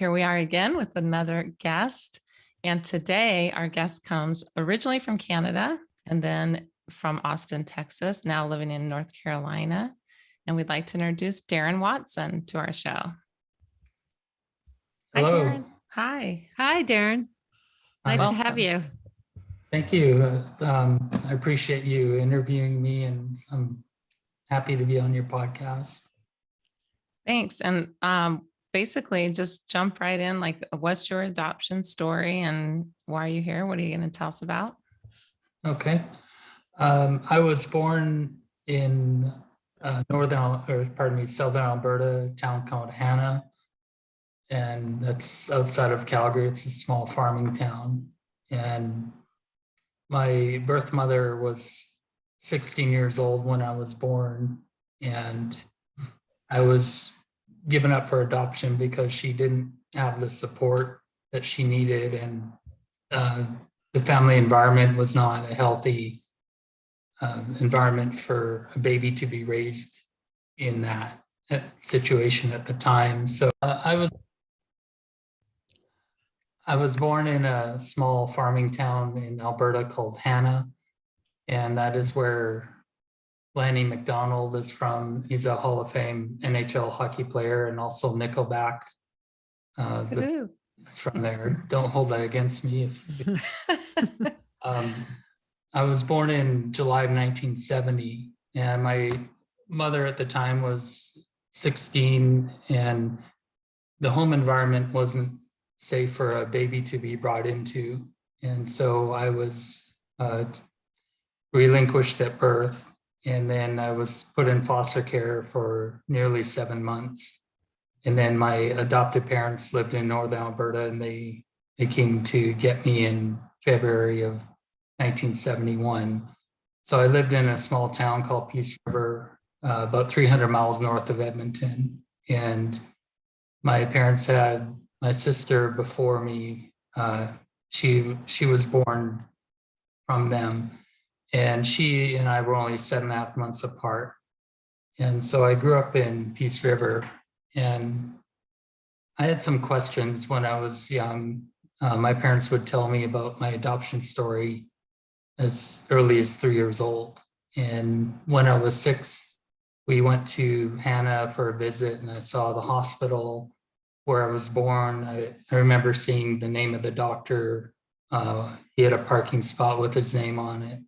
Here we are again with another guest. And today our guest comes originally from Canada and then from Austin, Texas, now living in North Carolina. And we'd like to introduce Daryn Watson to our show. Hello. Hi, Daryn. Hi. Hi, Daryn. Nice to have you. Thank you. I appreciate you interviewing me, and I'm happy to be on your podcast. Thanks. And basically just jump right in. Like, what's your adoption story and why are you here? What are you going to tell us about? Okay. I was born in southern Alberta, a town called Hannah. And that's outside of Calgary. It's a small farming town. And my birth mother was 16 years old when I was born. And I was given up for adoption because she didn't have the support that she needed. And the family environment was not a healthy environment for a baby to be raised in that situation at the time. So I was born in a small farming town in Alberta called Hannah, and that is where Lanny McDonald is from. He's a Hall of Fame NHL hockey player and also Nickelback. It's from there. Don't hold that against me. I was born in July of 1970, and my mother at the time was 16, and the home environment wasn't safe for a baby to be brought into. And so I was relinquished at birth, and then I was put in foster care for nearly 7 months. And then my adopted parents lived in Northern Alberta, and they came to get me in February of 1971. So I lived in a small town called Peace River, about 300 miles north of Edmonton. And my parents had my sister before me. She was born from them, and she and I were only 7.5 months apart. And so I grew up in Peace River, and I had some questions when I was young. My parents would tell me about my adoption story as early as 3 years old. And when I was 6, we went to Hannah for a visit, and I saw the hospital where I was born. I remember seeing the name of the doctor. He had a parking spot with his name on it.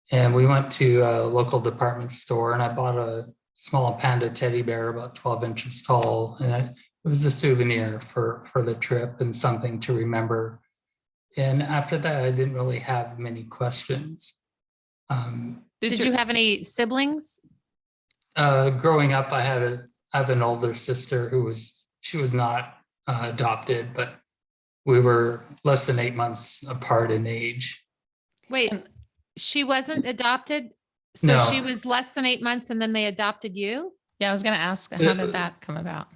And we went to a local department store, and I bought a small panda teddy bear about 12 inches tall. And it was a souvenir for the trip and something to remember. And after that, I didn't really have many questions. Did you have any siblings? Growing up, I have an older sister she was not adopted, but we were less than 8 months apart in age. Wait, she wasn't adopted? So No. She was less than 8 months and then they adopted you? Yeah, I was going to ask, how did that come about?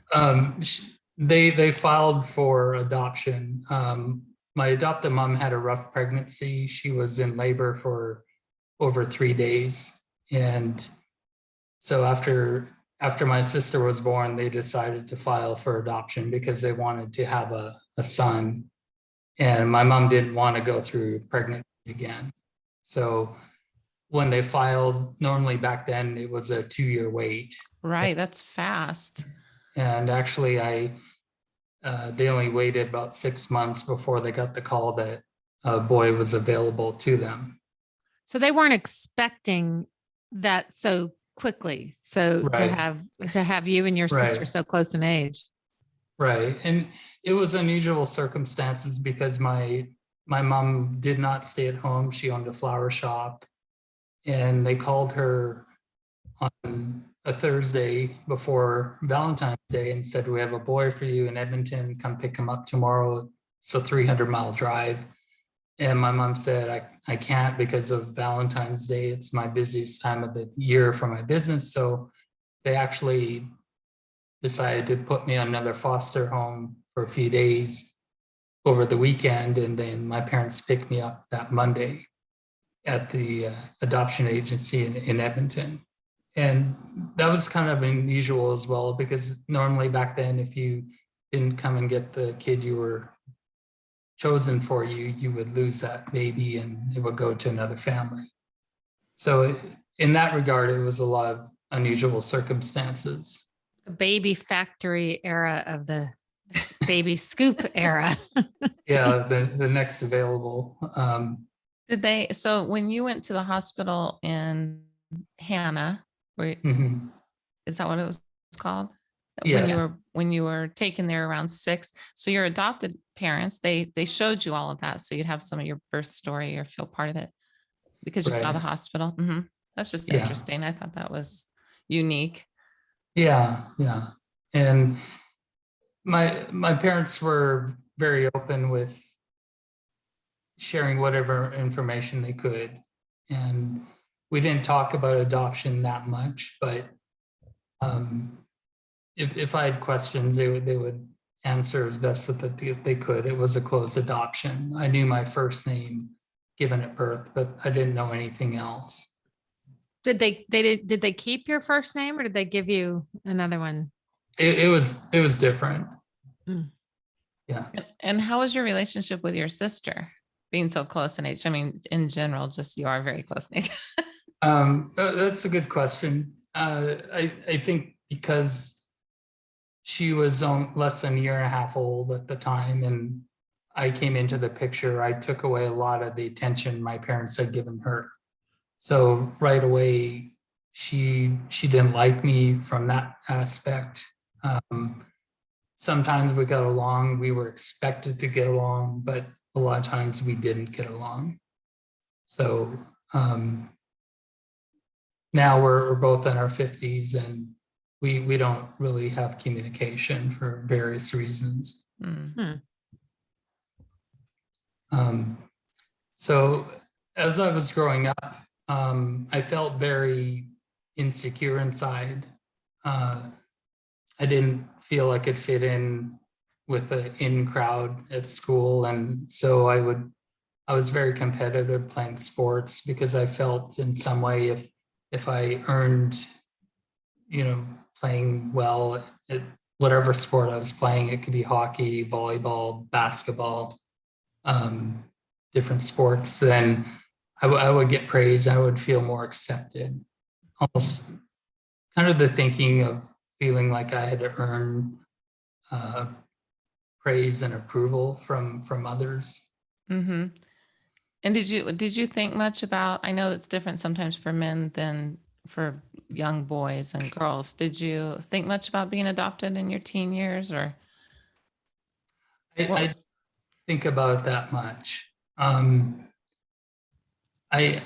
They filed for adoption. My adopted mom had a rough pregnancy. She was in labor for over 3 days. And so after my sister was born, they decided to file for adoption because they wanted to have a son. And my mom didn't want to go through pregnancy again. So when they filed, normally back then it was a 2-year wait. Right, that's fast. And actually they only waited about 6 months before they got the call that a boy was available to them. So they weren't expecting that so quickly. So Right. to have you and your sister Right. so close in age. Right. And it was unusual circumstances because my mom did not stay at home. She owned a flower shop, and they called her on a Thursday before Valentine's Day and said, "We have a boy for you in Edmonton. Come pick him up tomorrow. It's a 300-mile drive." And my mom said, I can't because of Valentine's Day. It's my busiest time of the year for my business. So they actually decided to put me on another foster home for a few days over the weekend. And then my parents picked me up that Monday at the adoption agency in Edmonton. And that was kind of unusual as well, because normally back then, if you didn't come and get the kid you were chosen for, you would lose that baby and it would go to another family. So in that regard, it was a lot of unusual circumstances. The baby factory era of the baby scoop era. Yeah, the next available. So when you went to the hospital in Hannah, Mhm. is that what it was called? Yes. When you were taken there around 6. So your adopted parents, they showed you all of that. So you'd have some of your birth story or feel part of it because you saw the Right. hospital. That's just Yeah. interesting. I thought that was unique. Yeah, yeah. And my parents were very open with sharing whatever information they could. And we didn't talk about adoption that much, but if I had questions, they would answer as best that they could. It was a closed adoption. I knew my first name given at birth, but I didn't know anything else. Did they keep your first name or did they give you another one? It was different. Mm. Yeah. And how was your relationship with your sister being so close in age? I mean, in general, just you are very close in age. That's a good question. I think because she was less than a year and a half old at the time, and I came into the picture, I took away a lot of the attention my parents had given her. So right away, she didn't like me from that aspect. Sometimes we got along, we were expected to get along, but a lot of times we didn't get along. So now we're both in our 50s and we don't really have communication for various reasons. So as I was growing up, I felt very insecure inside. I didn't feel I could fit in with the in crowd at school. And so I was very competitive playing sports because I felt in some way if I earned, playing well at whatever sport I was playing, it could be hockey, volleyball, basketball, different sports, then I would get praise. I would feel more accepted. Almost kind of the thinking of feeling like I had to earn praise and approval from others. Mm-hmm. And did you think much about, I know it's different sometimes for men than for young boys and girls. Did you think much about being adopted in your teen years or? I think about it that much. I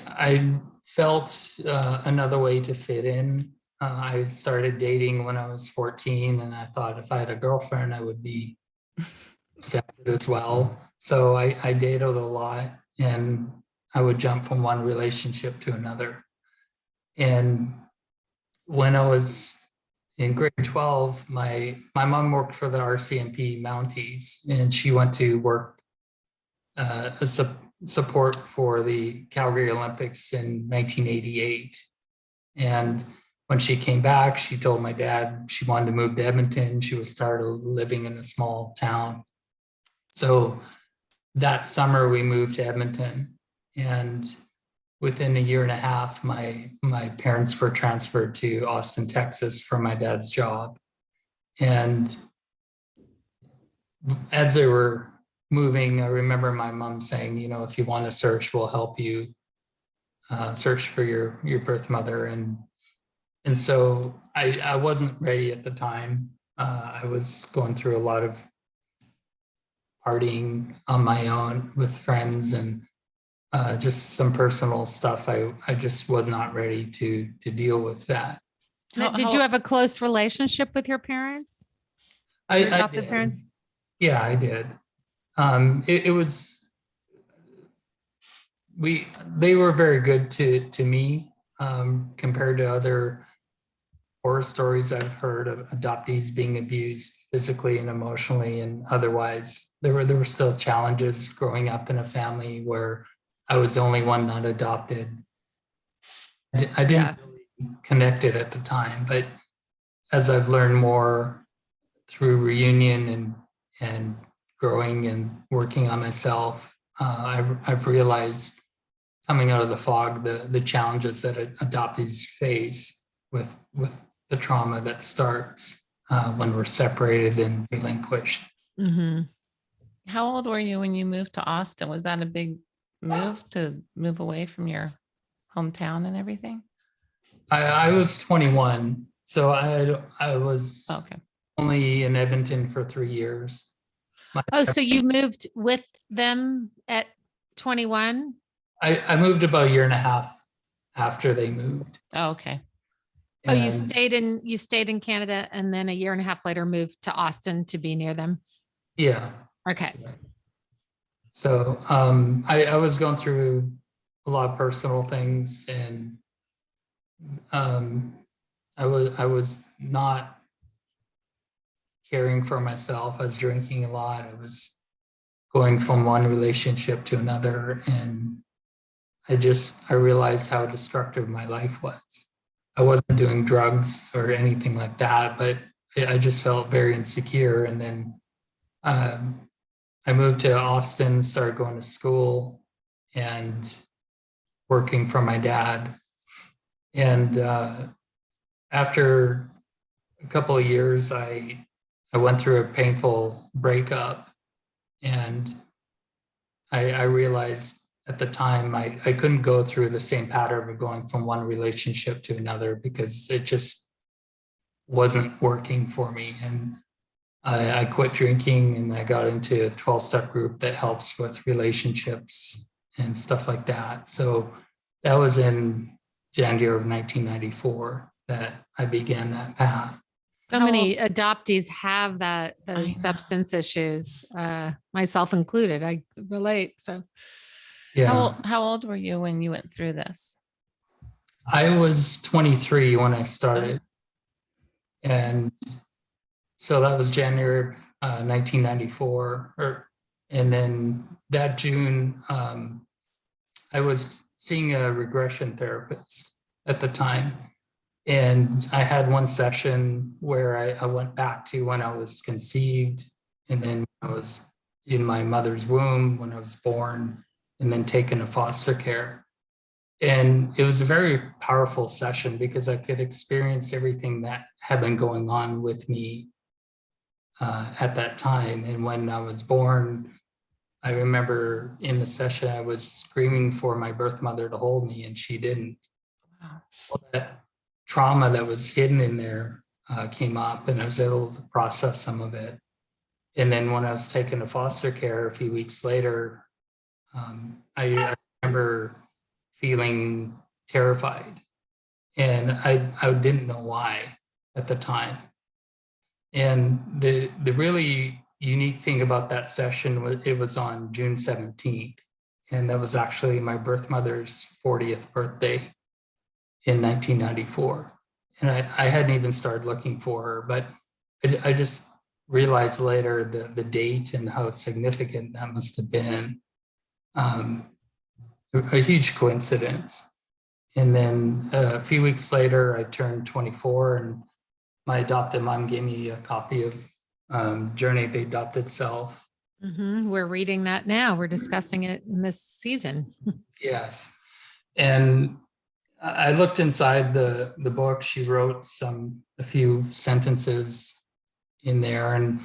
felt another way to fit in. I started dating when I was 14, and I thought if I had a girlfriend, I would be accepted as well. So I dated a lot, and I would jump from one relationship to another. And when I was in grade 12, my mom worked for the RCMP Mounties, and she went to work as a support for the Calgary Olympics in 1988. And when she came back, she told my dad she wanted to move to Edmonton. She was tired of living in a small town. So that summer we moved to Edmonton, and within a year and a half, my parents were transferred to Austin, Texas for my dad's job. And as they were moving, I remember my mom saying, if you want to search, we'll help you search for your birth mother. And so I wasn't ready at the time. I was going through a lot of partying on my own with friends and just some personal stuff. I just was not ready to deal with that. Did you have a close relationship with your parents? Your adopted parents? Yeah, I did. It was, they were very good to me compared to other horror stories I've heard of adoptees being abused physically and emotionally and otherwise. There were still challenges growing up in a family where I was the only one not adopted. I didn't really connect it at the time, but as I've learned more, through reunion and growing and working on myself, I've realized coming out of the fog, the challenges that adoptees face with the trauma that starts when we're separated and relinquished. Mm-hmm. How old were you when you moved to Austin? Was that a big move to move away from your hometown and everything? I was 21, so I was Okay. only in Edmonton for 3 years. Oh, so you moved with them at 21? I moved about a year and a half after they moved. Oh, okay. Oh, you And stayed in Canada and then a year and a half later moved to Austin to be near them. yeah. Okay. So I was going through a lot of personal things, and I was not caring for myself. I was drinking a lot. I was going from one relationship to another, and I realized how destructive my life was. I wasn't doing drugs or anything like that, but I just felt very insecure. And then I moved to Austin, started going to school and working for my dad. And after a couple of years, I went through a painful breakup, and I realized at the time I couldn't go through the same pattern of going from one relationship to another because it just wasn't working for me. And I quit drinking, and I got into a 12-step group that helps with relationships and stuff like that. So that was in January of 1994 that I began that path. So How many old- adoptees have I those know. substance issues, myself included. I relate. So Yeah, How old were you when you went through this? I was 23 when I started. And so that was January of 1994. And then that June, I was seeing a regression therapist at the time. And I had one session where I went back to when I was conceived, and then I was in my mother's womb when I was born, and then taken to foster care. And it was a very powerful session because I could experience everything that had been going on with me at that time. And when I was born, I remember in the session, I was screaming for my birth mother to hold me, and she didn't. Wow. All that trauma that was hidden in there came up, and I was able to process some of it. And then when I was taken to foster care a few weeks later, I remember feeling terrified, and I didn't know why at the time. And the really unique thing about that session was it was on June 17th, and that was actually my birth mother's 40th birthday in 1994. And I hadn't even started looking for her, but I just realized later the date and how significant that must have been. A huge coincidence. And then a few weeks later, I turned 24, and my adopted mom gave me a copy of Journey of the Adopted Self. we're reading that now. We're discussing it in this season. Yes. And I looked inside the book. She wrote a few sentences in there. And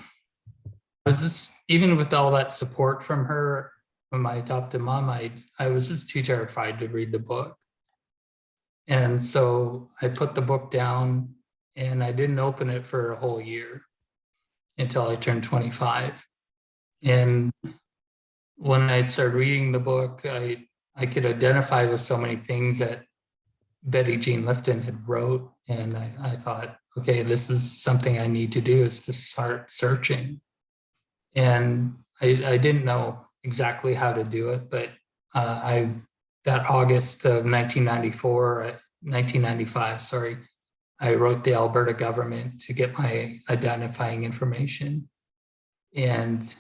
I was just, even with all that support from her, from my adopted mom, I was just too terrified to read the book. And so I put the book down, and I didn't open it for a whole year until I turned 25. And when I started reading the book, I could identify with so many things that Betty Jean Lifton had wrote. And I thought, okay, this is something I need to do, is to start searching. And I didn't know exactly how to do it, but that August of 1995, sorry, I wrote the Alberta government to get my identifying information. And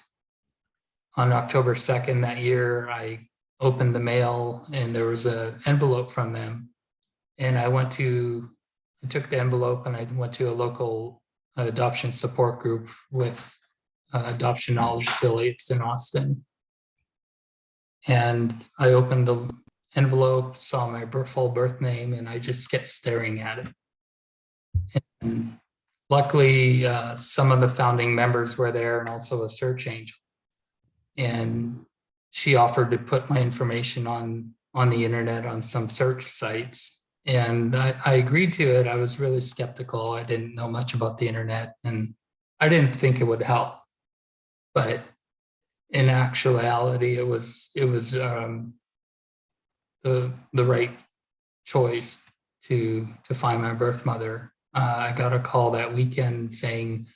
on October 2nd that year, I opened the mail, and there was an envelope from them. And I took the envelope, and I went to a local adoption support group with Adoption Knowledge affiliates in Austin. And I opened the envelope, saw my full birth name, and I just kept staring at it. And luckily, some of the founding members were there and also a search angel. And she offered to put my information on the internet on some search sites. And I agreed to it. I was really skeptical. I didn't know much about the internet and I didn't think it would help. But in actuality, it was the right choice to find my birth mother. I got a call that weekend saying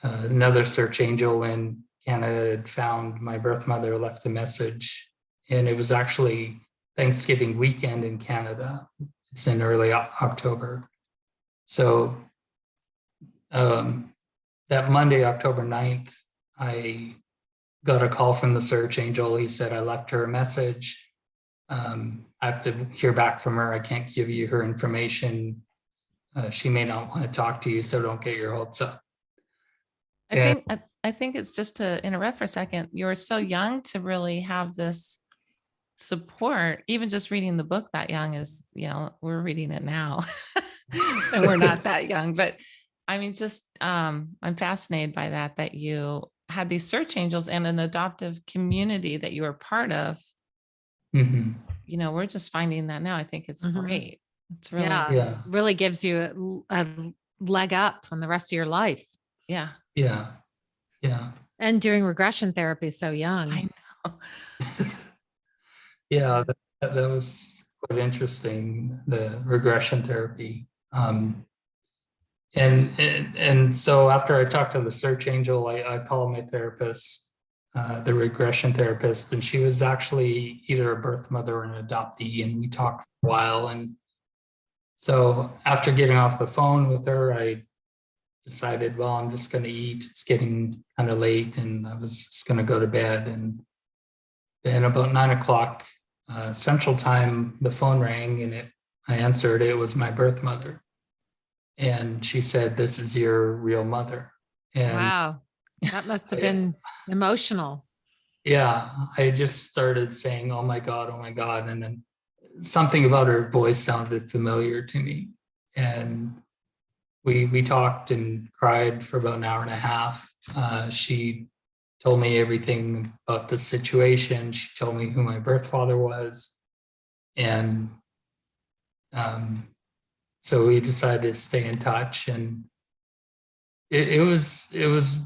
another search angel in Canada had found my birth mother, left a message, and it was actually Thanksgiving weekend in Canada. It's in early October. So that Monday, October 9th, I got a call from the search angel. He said, I left her a message. I have to hear back from her. I can't give you her information. She may not want to talk to you, so don't get your hopes up. I think it's just to interrupt for a second. You were so young to really have this support. Even just reading the book that young is, we're reading it now and we're not that young, but I mean, just, I'm fascinated by that you had these search angels and an adoptive community that you were part of. Mm-hmm. We're just finding that now. I think it's great. It's really, really gives you a leg up on the rest of your life. Yeah. And doing regression therapy so young. I know. Yeah, that was quite interesting, the regression therapy. And so after I talked to the search angel, I called my therapist, the regression therapist, and she was actually either a birth mother or an adoptee, and we talked for a while. And so after getting off the phone with her, I decided, well, I'm just going to eat. It's getting kind of late, and I was just going to go to bed. And then about 9 o'clock Central Time, the phone rang, and I answered. It was my birth mother, and she said, "This is your real mother." And wow, that must have been emotional. Yeah, I just started saying, "Oh my God, oh my God," and then something about her voice sounded familiar to me, and we talked and cried for about an hour and a half. She told me everything about the situation. She told me who my birth father was. And so we decided to stay in touch. And it was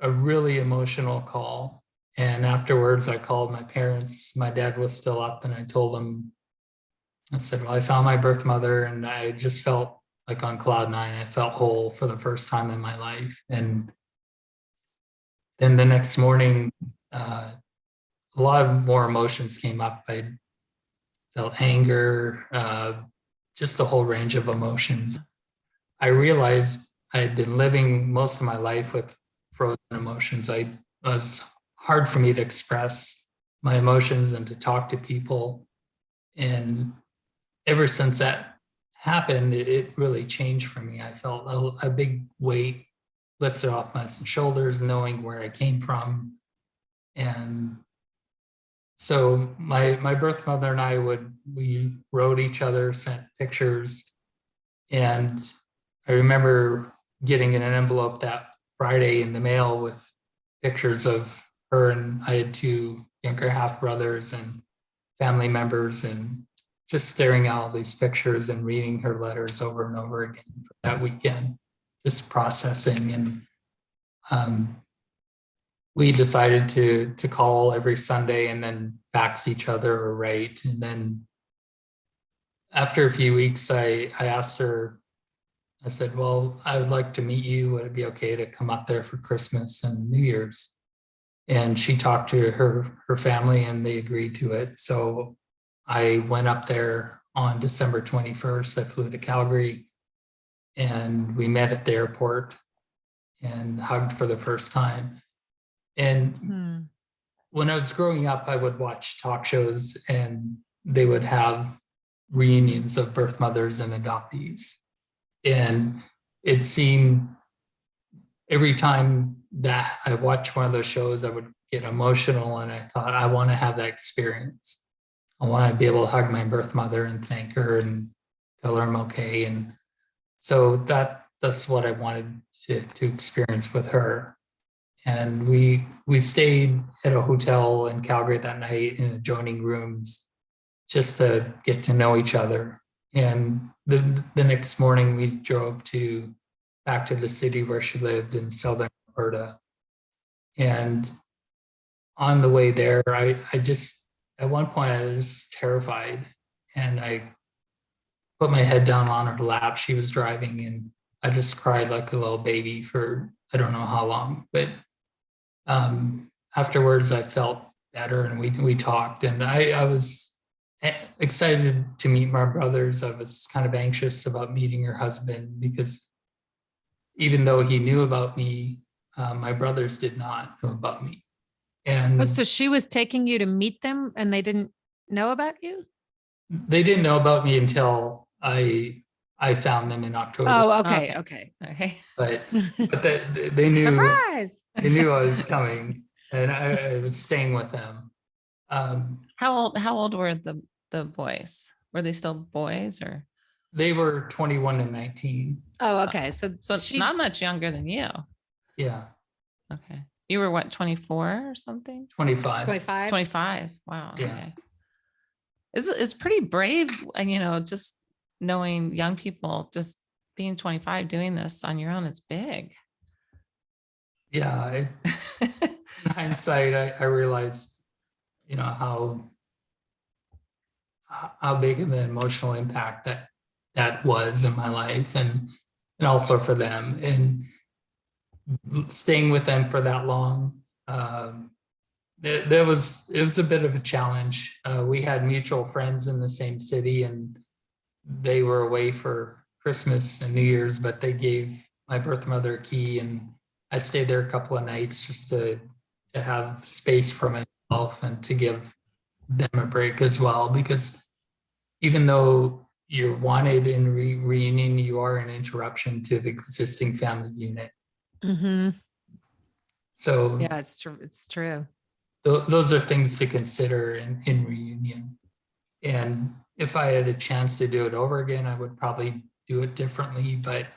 a really emotional call. And afterwards, I called my parents. My dad was still up, and I told them, I said, well, I found my birth mother, and I just felt like on cloud nine. I felt whole for the first time in my life. And then the next morning, a lot of more emotions came up. I felt anger, just a whole range of emotions. I realized I had been living most of my life with frozen emotions. It was hard for me to express my emotions and to talk to people. And ever since that happened, it really changed for me. I felt a big weight lifted off my shoulders, knowing where I came from. And so my birth mother and I we wrote each other, sent pictures. And I remember getting in an envelope that Friday in the mail with pictures of her, and I had 2 younger half brothers and family members, and just staring at all these pictures and reading her letters over and over again for that weekend, just processing. And we decided to call every Sunday and then fax each other or write. And then after a few weeks, I asked her, I said, well, I would like to meet you. Would it be okay to come up there for Christmas and New Year's? And she talked to her family, and they agreed to it. So I went up there on December 21st. I flew to Calgary, and we met at the airport and hugged for the first time. And when I was growing up, I would watch talk shows, and they would have reunions of birth mothers and adoptees. And it seemed every time that I watched one of those shows, I would get emotional, and I thought, I want to have that experience. I want to be able to hug my birth mother and thank her and tell her I'm okay. And so that's what I wanted to experience with her. And we stayed at a hotel in Calgary that night in adjoining rooms just to get to know each other. And the next morning we drove back to the city where she lived in southern Alberta. And on the way there, I just, at one point I was just terrified, and I put my head down on her lap. She was driving, and I just cried like a little baby for I don't know how long. But afterwards I felt better, and we talked, and I was excited to meet my brothers. I was kind of anxious about meeting her husband, because even though he knew about me, my brothers did not know about me. And Oh, so she was taking you to meet them and they didn't know about you? they didn't know about me until I found them in October. Oh, okay. Okay. But they knew Surprise. they knew I was coming, and I was staying with them. How old were the boys? Were they still boys, or? They were 21 and 19. Oh, okay. So So not much younger than you. Yeah, Okay. You were what, 24 or something? 25. 25. 25. Wow. Yeah. Okay. It's pretty brave, and just knowing young people, just being 25, doing this on your own, it's big. Yeah, in hindsight, I realized, how big of an emotional impact that was in my life, and also for them, and staying with them for that long. It was a bit of a challenge. We had mutual friends in the same city, and they were away for Christmas and New Year's, but they gave my birth mother a key, and I stayed there a couple of nights just to have space for myself and to give them a break as well, because even though you're wanted in reunion, you are an interruption to the existing family unit. Mm-hmm. So Yeah, it's true. It's true. Those are things to consider in reunion. And if I had a chance to do it over again, I would probably do it differently. But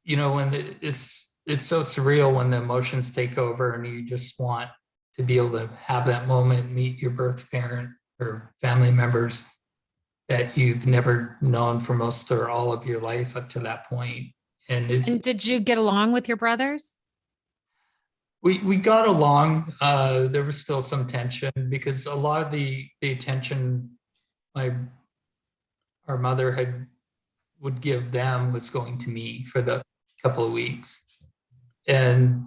when it's so surreal when the emotions take over, and you just want to be able to have that moment, meet your birth parent or family members that you've never known for most or all of your life up to that point. And did you get along with your brothers? We got along. There was still some tension, because a lot of the attention our mother would give them was going to me for the couple of weeks, and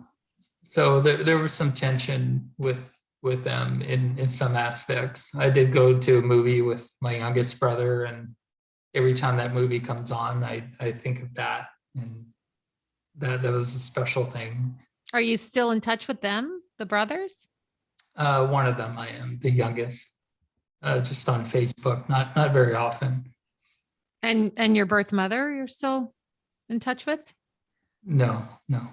so there was some tension with them in some aspects. I did go to a movie with my youngest brother, and every time that movie comes on, I think of that, and that was a special thing. Are you still in touch with them, the brothers? One of them, I am the youngest, just on Facebook, not very often. And your birth mother, you're still in touch with? No. Oh,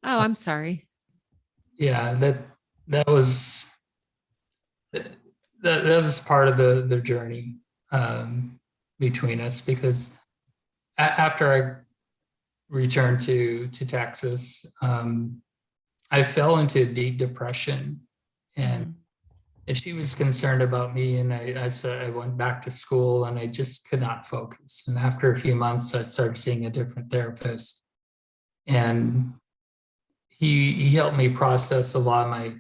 I'm sorry. Yeah, that was part of the journey between us, because after I returned to Texas, I fell into a deep depression, and she was concerned about me, and I went back to school, and I just could not focus. And after a few months, I started seeing a different therapist, and he helped me process a lot of my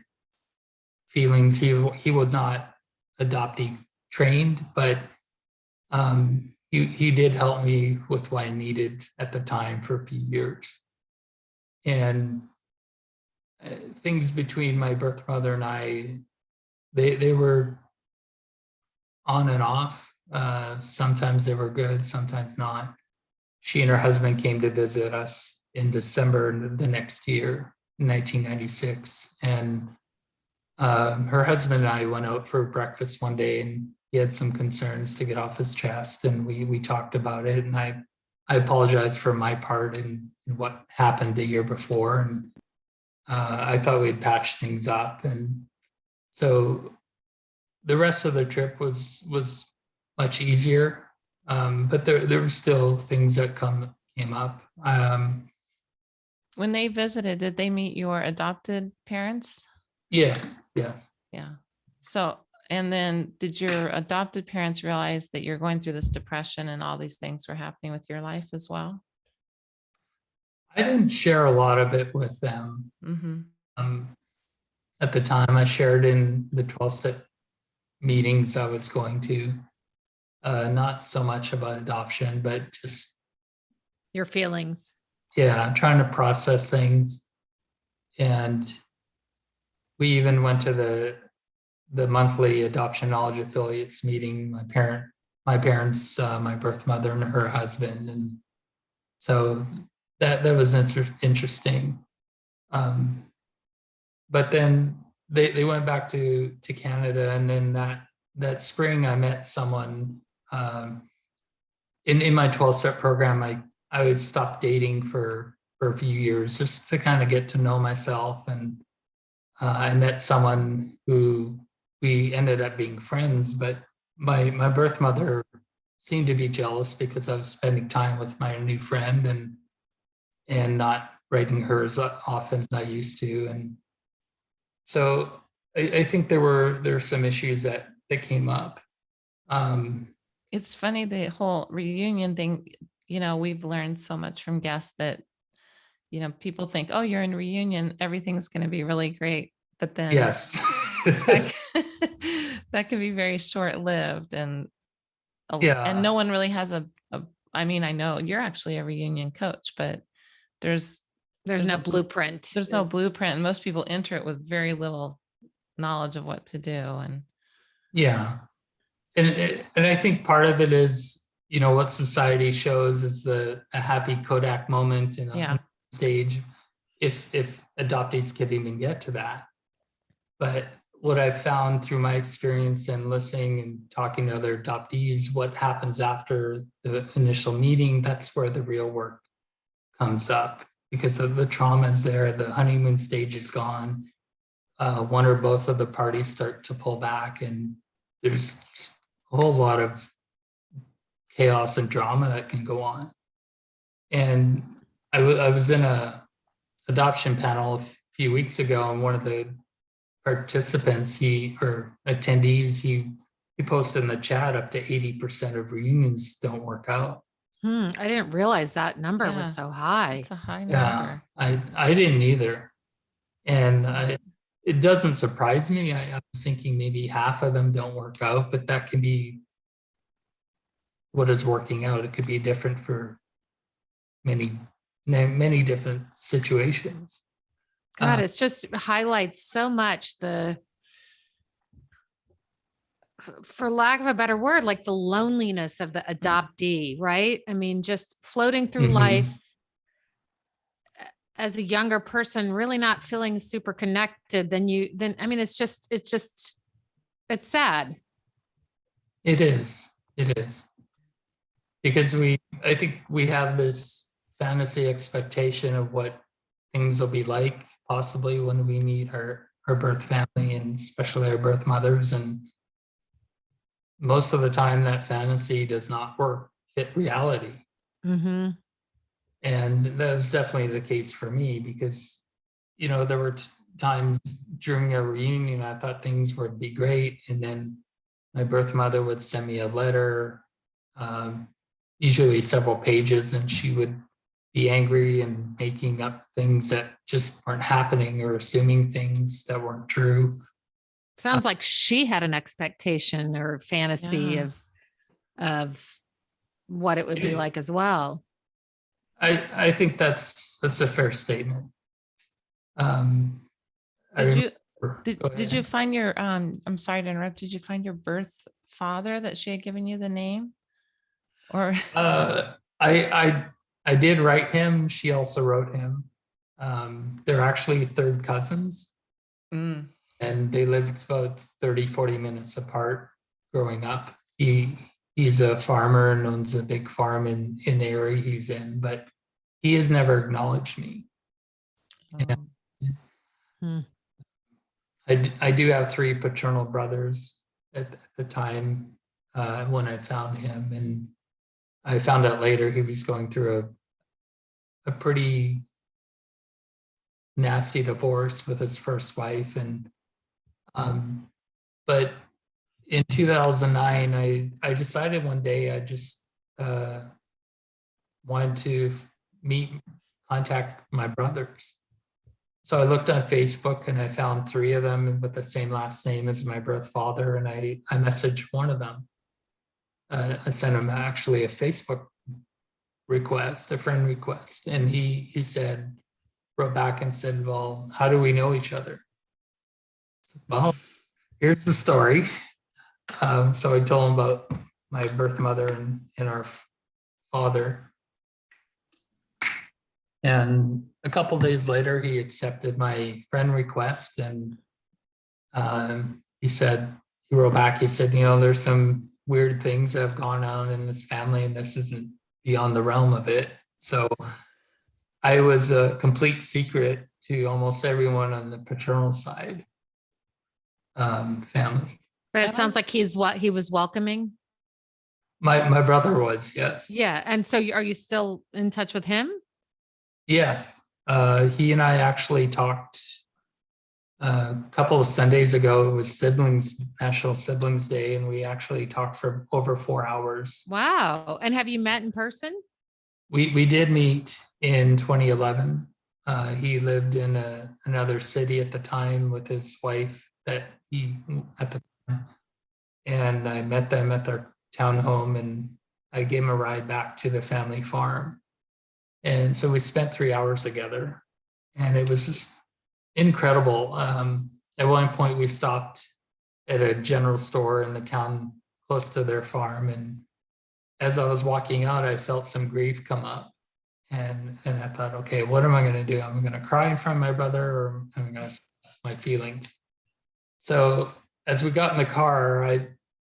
feelings. He was not adoptee trained, but he did help me with what I needed at the time for a few years. And things between my birth mother and I, they were on and off. Sometimes they were good, sometimes not. She and her husband came to visit us in December the next year, 1996. And her husband and I went out for breakfast one day, and he had some concerns to get off his chest, and we talked about it. And I I apologize for my part in what happened the year before. And I thought we'd patch things up. And so the rest of the trip was much easier. But there were still things that came up. When they visited, did they meet your adopted parents? Yes. Yeah. So, and then did your adopted parents realize that you're going through this depression and all these things were happening with your life as well? I didn't share a lot of it with them. At the time, I shared in the 12-step meetings I was going to, not so much about adoption, but just Your feelings. trying to process things. And we even went to the monthly adoption knowledge affiliates meeting, my parents, my birth mother and her husband. And so that was interesting. But then they went back to Canada, and then that spring I met someone in my 12-step program. I would stop dating for a few years just to kind of get to know myself. And I met someone who we ended up being friends, but my birth mother seemed to be jealous because I was spending time with my new friend and not writing her as often as I used to. And so I think there were some issues that came up. It's funny, the whole reunion thing, we've learned so much from guests that, people think, oh, you're in reunion, everything's going to be really great. But then yes, that can be very short-lived, and yeah, no one really has I mean, I know you're actually a reunion coach, but there's no blueprint. There's no blueprint, and most people enter it with very little knowledge of what to do. And yeah, and I think part of it is, what society shows is a happy Kodak moment in a stage, if adoptees could even get to that. But what I've found through my experience and listening and talking to other adoptees, what happens after the initial meeting, that's where the real work comes up, because of the traumas there. The honeymoon stage is gone. One or both of the parties start to pull back, and there's just a whole lot of chaos and drama that can go on. And I was in a adoption panel a few weeks ago, and one of the participants, attendees, he posted in the chat up to 80% of reunions don't work out. I didn't realize that number was so high. It's a high Yeah, number. I didn't either. And it doesn't surprise me. I was thinking maybe half of them don't work out, but that can be what is working out. It could be different for many different situations. God, it's just highlights so much for lack of a better word, like the loneliness of the adoptee, right? I mean, just floating through life as a younger person, really not feeling super connected. I mean, it's sad. It is. Because I think we have this fantasy expectation of what things will be like possibly when we meet our birth family, and especially our birth mothers. And most of the time that fantasy does not fit reality. And that was definitely the case for me, because, there were times during a reunion, I thought things would be great. And then my birth mother would send me a letter, usually several pages, and she would be angry and making up things that just weren't happening, or assuming things that weren't true. Sounds like she had an expectation or fantasy of what it would be like as well. I think that's a fair statement. Did you find your I'm sorry to interrupt, did you find your birth father that she had given you the name? Or I did write him. She also wrote him. They're actually third cousins. And they lived about 30-40 minutes apart growing up. He He's a farmer and owns a big farm in the area he's in, but he has never acknowledged me. Oh, Hmm. I do have 3 paternal brothers at the time when I found him, and I found out later he was going through a pretty nasty divorce with his first wife, and but in 2009, I decided one day I just wanted to contact my brothers. So I looked on Facebook and I found 3 of them with the same last name as my birth father, and I messaged one of them. I sent him actually a Facebook request, a friend request, and he wrote back and said, "Well, how do we know each other?" I said, "Well, here's the story." So I told him about my birth mother and our father. And a couple days later, he accepted my friend request, and he wrote back, he said, there's some weird things that have gone on in this family, and this isn't beyond the realm of it. So I was a complete secret to almost everyone on the paternal side family. But it sounds like he was welcoming. My brother was, yes. Yeah. And so are you still in touch with him? Yes. He and I actually talked a couple of Sundays ago. It was National Siblings Day, and we actually talked for over 4 hours. Wow. And have you met in person? We did meet in 2011. He lived in another city at the time with his wife at the time. And I met them at their townhome, and I gave him a ride back to the family farm. And so we spent 3 hours together, and it was just incredible. At one point, we stopped at a general store in the town close to their farm. And as I was walking out, I felt some grief come up. And I thought, okay, what am I going to do? Am I going to cry in front of my brother, or am I going to stuff my feelings? So as we got in the car,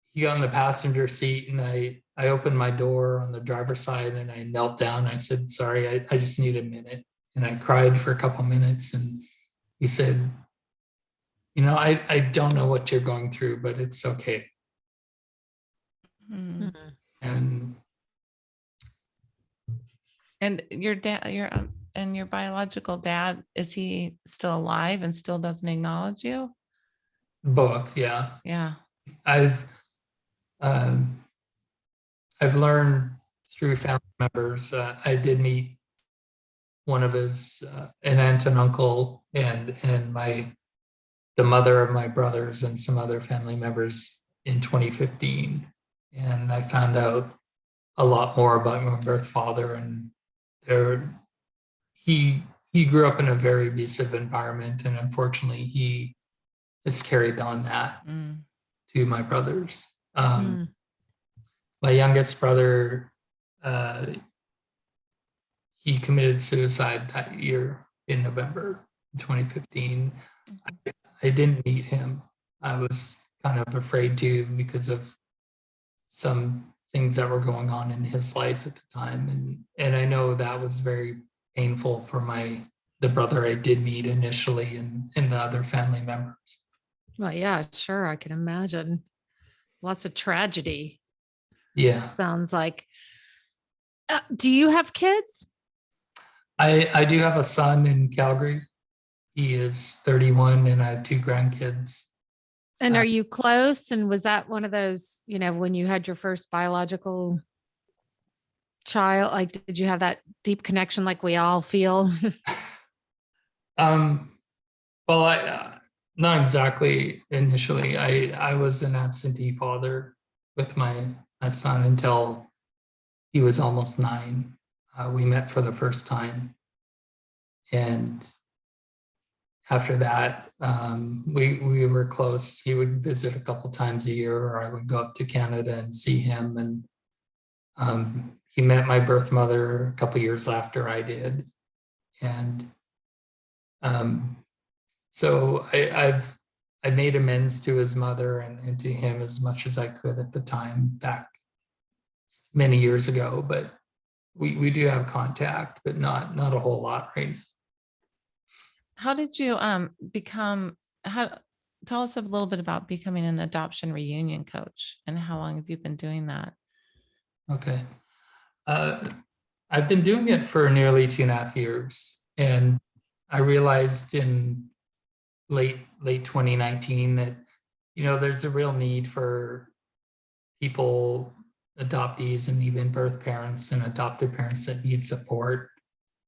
he got in the passenger seat, and I opened my door on the driver's side, and I knelt down. I said, "Sorry, I just need a minute." And I cried for a couple minutes, and he said, I don't know what you're going through, but it's okay. Mm-hmm. And your dad, your biological dad, is he still alive and still doesn't acknowledge you? Both, yeah. Yeah. I've learned through family members. I did meet one of his an aunt and uncle, and the mother of my brothers and some other family members in 2015, and I found out a lot more about my birth father. And he grew up in a very abusive environment, and unfortunately, he has carried on that to my brothers. My youngest brother, he committed suicide that year in November 2015. I didn't meet him. I was kind of afraid to, because of some things that were going on in his life at the time. And I know that was very painful for the brother I did meet initially, and the other family members. Well, yeah, sure. I can imagine. Lots of tragedy. Yeah. Sounds like. Do you have kids? I do have a son in Calgary. He is 31, and I have 2 grandkids. And are you close? And was that one of those, when you had your first biological child, like, did you have that deep connection like we all feel? Well, not exactly initially. I was an absentee father with my son until he was almost 9. We met for the first time. And after that, we were close. He would visit a couple times a year, or I would go up to Canada and see him. And he met my birth mother a couple years after I did. And so I made amends to his mother and to him as much as I could at the time back many years ago, but we do have contact, but not a whole lot right now. How did you tell us a little bit about becoming an adoption reunion coach, and how long have you been doing that? Okay. I've been doing it for nearly 2.5 years, and I realized in late 2019 that, there's a real need for people, adoptees, and even birth parents and adoptive parents that need support,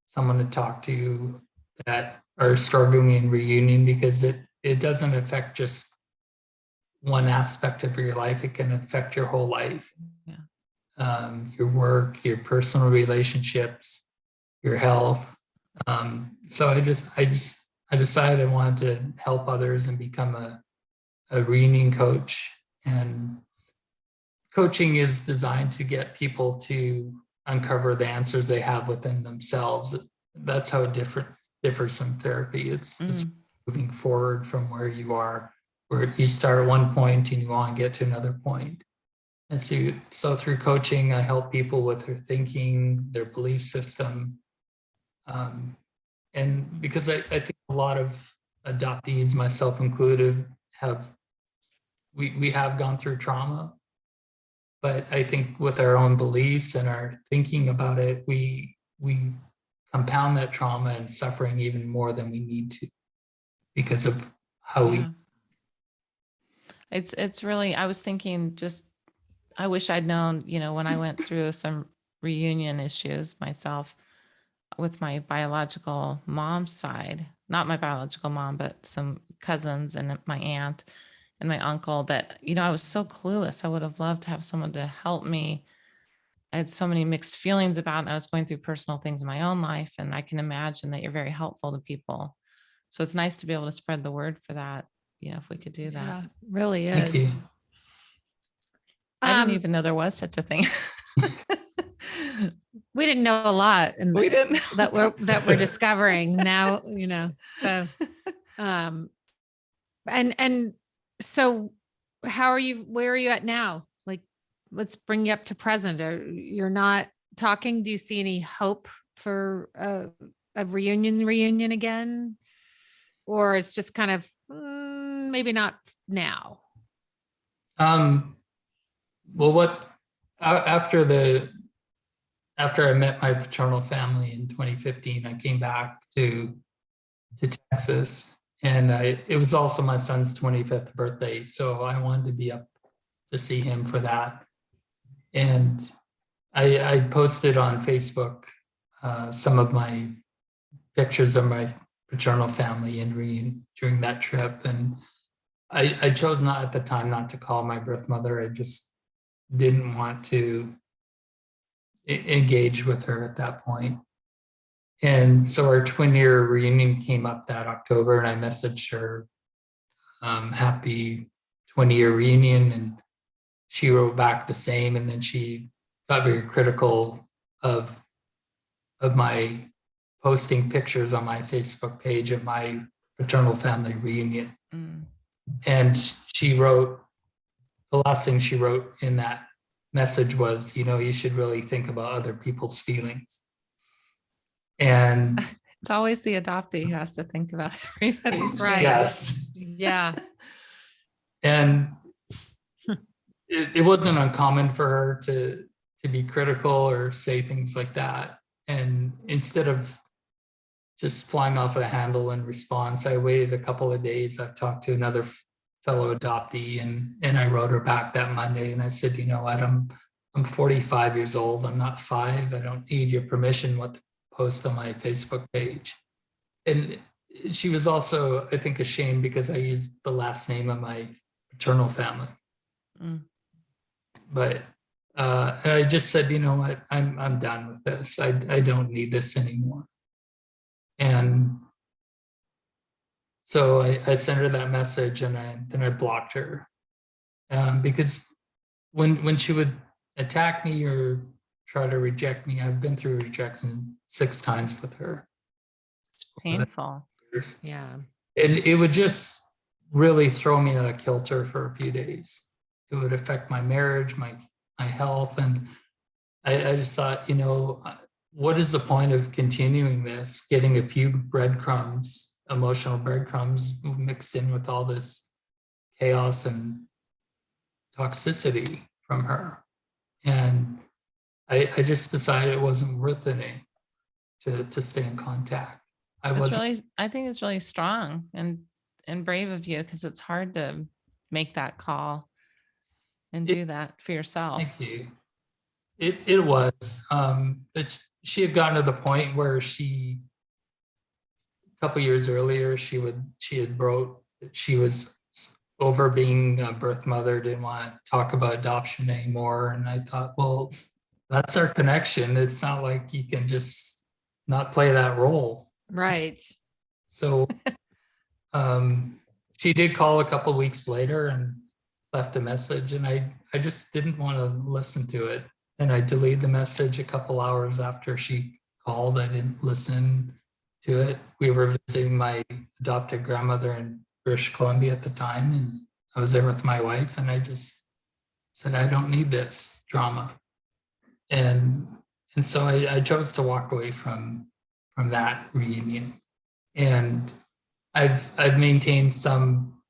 someone to talk to that are struggling in reunion, because it doesn't affect just one aspect of your life. It can affect your whole life. Yeah. Your work, your personal relationships, your health. So I decided I wanted to help others and become a reunion coach. And coaching is designed to get people to uncover the answers they have within themselves. That's how it differs from therapy. It's moving forward from where you are, where you start at one point and you want to get to another point. And so through coaching, I help people with their thinking, their belief system. And because I think a lot of adoptees, myself included, we have gone through trauma. But I think with our own beliefs and our thinking about it, we compound that trauma and suffering even more than we need to, because of how we. It's really, I was thinking, I wish I'd known, when I went through some reunion issues myself with my biological mom's side, not my biological mom, but some cousins and my aunt and my uncle, that, I was so clueless. I would have loved to have someone to help me. I had so many mixed feelings about it, and I was going through personal things in my own life. And I can imagine that you're very helpful to people. So it's nice to be able to spread the word for that. If we could do that. Yeah, really Thank is. you. I didn't even know there was such a thing. We didn't know a lot, and We didn't that we're discovering now. So, and so, how are you? Where are you at now? Like, let's bring you up to present. You're not talking. Do you see any hope for a reunion again, or it's just kind of maybe not now? Well, after I met my paternal family in 2015, I came back to Texas, and it was also my son's 25th birthday, so I wanted to be up to see him for that. And I posted on Facebook some of my pictures of my paternal family during that trip, and I chose not at the time not to call my birth mother. I just didn't want to engage with her at that point. And so our twin-year reunion came up that October, and I messaged her, happy 20-year reunion, and she wrote back the same. And then she got very critical of my posting pictures on my Facebook page of my paternal family reunion. And she wrote, the last thing she wrote in that message was, you should really think about other people's feelings. And it's always the adoptee who has to think about everybody's right. Yes. Yeah. And it wasn't uncommon for her to be critical or say things like that. And instead of just flying off the handle in response, I waited a couple of days. I talked to another fellow adoptee, and I wrote her back that Monday, and I said, you know what, I'm 45 years old. I'm not 5. I don't need your permission what to post on my Facebook page. And she was also, I think, ashamed because I used the last name of my paternal family. But and I just said, you know what, I'm done with this. I don't need this anymore. And so I sent her that message, and then I blocked her, because when she would attack me or try to reject me, I've been through rejection 6 times with her. It's painful. Yeah. And it would just really throw me out of kilter for a few days. It would affect my marriage, my health, and I just thought, what is the point of continuing this, getting a few breadcrumbs, emotional breadcrumbs mixed in with all this chaos and toxicity from her. And I just decided it wasn't worth it to stay in contact. I think it's really strong and brave of you, because it's hard to make that call and do that for yourself. Thank you. It was, but she had gotten to the point where a couple years earlier, she was over being a birth mother, didn't want to talk about adoption anymore. And I thought, well, that's our connection. It's not like you can just not play that role. Right. So she did call a couple of weeks later and left a message, and I just didn't want to listen to it. And I deleted the message a couple hours after she called. I didn't listen to it. We were visiting my adopted grandmother in British Columbia at the time, and I was there with my wife, and I just said, I don't need this drama. And so I chose to walk away from that reunion. And I've maintained some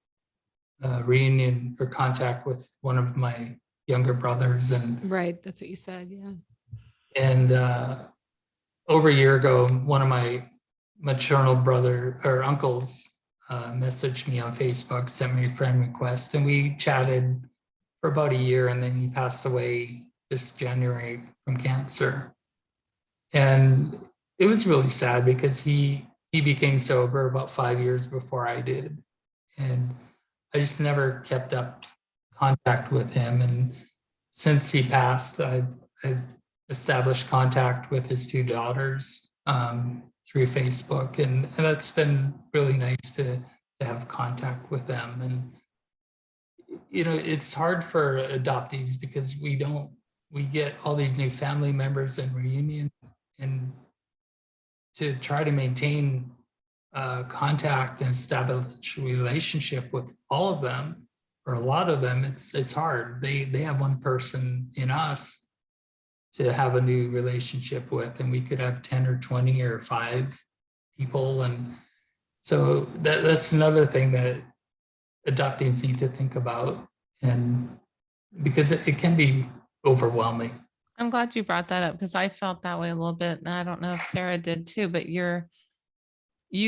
reunion or contact with one of my younger brothers, and Right, that's what you said. Yeah. And over a year ago, one of my maternal brother or uncles messaged me on Facebook, sent me a friend request, and we chatted for about a year, and then he passed away this January from cancer. And it was really sad because he became sober about 5 years before I did, and I just never kept up contact with him. And since he passed, I've established contact with his two daughters through Facebook, and that's been really nice to have contact with them. And it's hard for adoptees because we get all these new family members and reunion, and to try to maintain contact and establish a relationship with all of them, or a lot of them, it's hard. They have one person in us to have a new relationship with, and we could have 10 or 20 or 5 people. And so that's another thing that adoptees need to think about, and because it can be overwhelming. I'm glad you brought that up, because I felt that way a little bit. And I don't know if Sarah did too, but you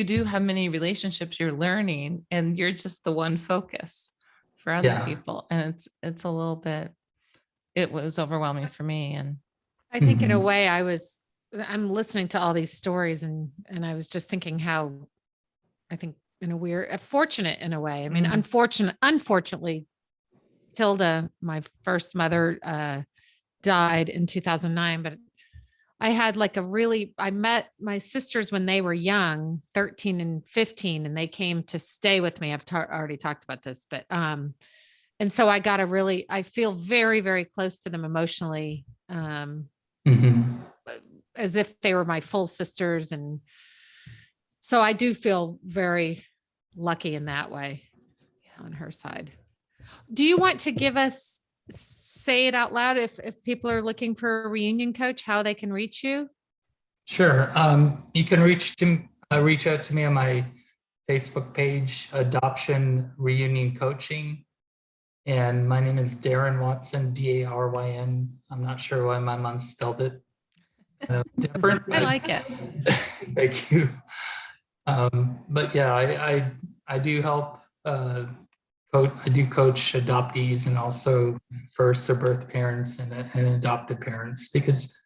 do have many relationships you're learning, and you're just the one focus for other people. And it's a little bit, it was overwhelming for me. And I think in a way I'm listening to all these stories, and I was just thinking how, I think in a weird, fortunate in a way. I mean, unfortunately, Tilda, my first mother, died in 2009, but I had I met my sisters when they were young, 13 and 15, and they came to stay with me. I've already talked about this, but, and so I feel very, very close to them emotionally, as if they were my full sisters. And so I do feel very lucky in that way on her side. Do you want to say it out loud if people are looking for a reunion coach, how they can reach you? Sure. You can reach out to me on my Facebook page, Adoption Reunion Coaching. And my name is Daryn Watson, Daryn. I'm not sure why my mom spelled it different. I like it. Thank you. But yeah, I do help I do coach adoptees, and also first or birth parents and adopted parents, because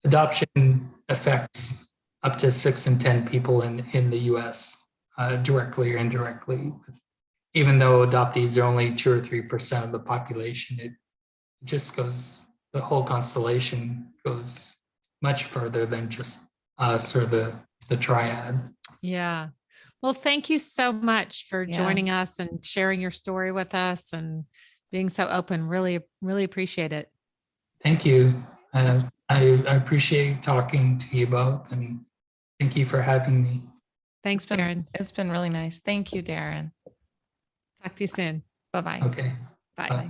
adoption affects up to 6 in 10 people in the US, directly or indirectly. Even though adoptees are only 2 or 3% of the population, it just goes, the whole constellation goes much further than just us or the triad. Yeah. Well, thank you so much for joining Yes. us and sharing your story with us and being so open. Really, really appreciate it. Thank you. I appreciate talking to you both, and thank you for having me. Thanks, Daryn. It's been really nice. Thank you, Daryn. Talk to you soon. Bye-bye. Okay. Bye. Bye.